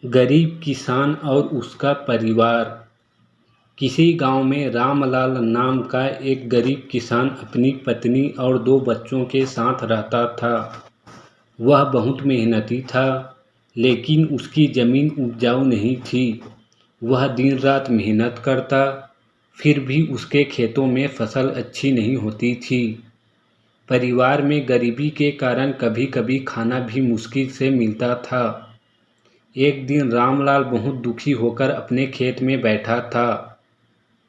गरीब किसान और उसका परिवार। किसी गांव में रामलाल नाम का एक गरीब किसान अपनी पत्नी और 2 बच्चों के साथ रहता था। वह बहुत मेहनती था, लेकिन उसकी ज़मीन उपजाऊ नहीं थी। वह दिन रात मेहनत करता, फिर भी उसके खेतों में फसल अच्छी नहीं होती थी। परिवार में गरीबी के कारण कभी कभी खाना भी मुश्किल से मिलता था। एक दिन रामलाल बहुत दुखी होकर अपने खेत में बैठा था।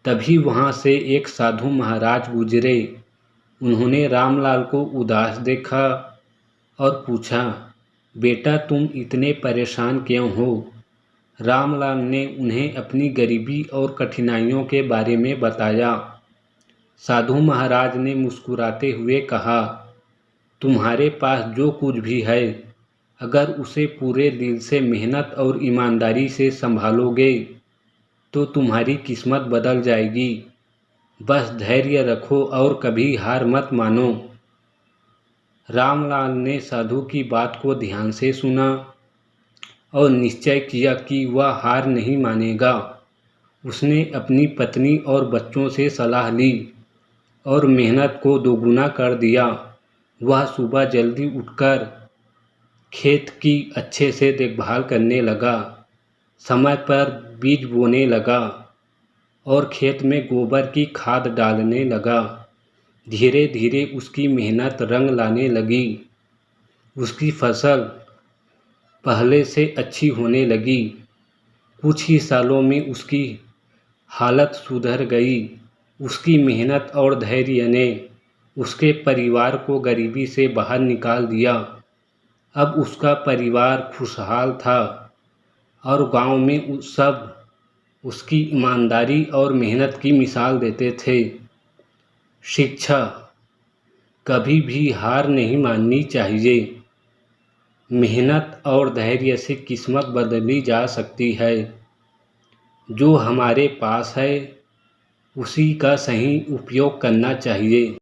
तभी वहाँ से एक साधु महाराज गुजरे। उन्होंने रामलाल को उदास देखा और पूछा, बेटा तुम इतने परेशान क्यों हो? रामलाल ने उन्हें अपनी गरीबी और कठिनाइयों के बारे में बताया। साधु महाराज ने मुस्कुराते हुए कहा, तुम्हारे पास जो कुछ भी है, अगर उसे पूरे दिल से मेहनत और ईमानदारी से संभालोगे तो तुम्हारी किस्मत बदल जाएगी। बस धैर्य रखो और कभी हार मत मानो। रामलाल ने साधु की बात को ध्यान से सुना और निश्चय किया कि वह हार नहीं मानेगा। उसने अपनी पत्नी और बच्चों से सलाह ली और मेहनत को दोगुना कर दिया। वह सुबह जल्दी उठकर खेत की अच्छे से देखभाल करने लगा, समय पर बीज बोने लगा और खेत में गोबर की खाद डालने लगा। धीरे धीरे उसकी मेहनत रंग लाने लगी। उसकी फसल पहले से अच्छी होने लगी। कुछ ही सालों में उसकी हालत सुधर गई। उसकी मेहनत और धैर्य ने उसके परिवार को गरीबी से बाहर निकाल दिया। अब उसका परिवार खुशहाल था और गांव में सब उसकी ईमानदारी और मेहनत की मिसाल देते थे। शिक्षा। कभी भी हार नहीं माननी चाहिए। मेहनत और धैर्य से किस्मत बदली जा सकती है। जो हमारे पास है उसी का सही उपयोग करना चाहिए।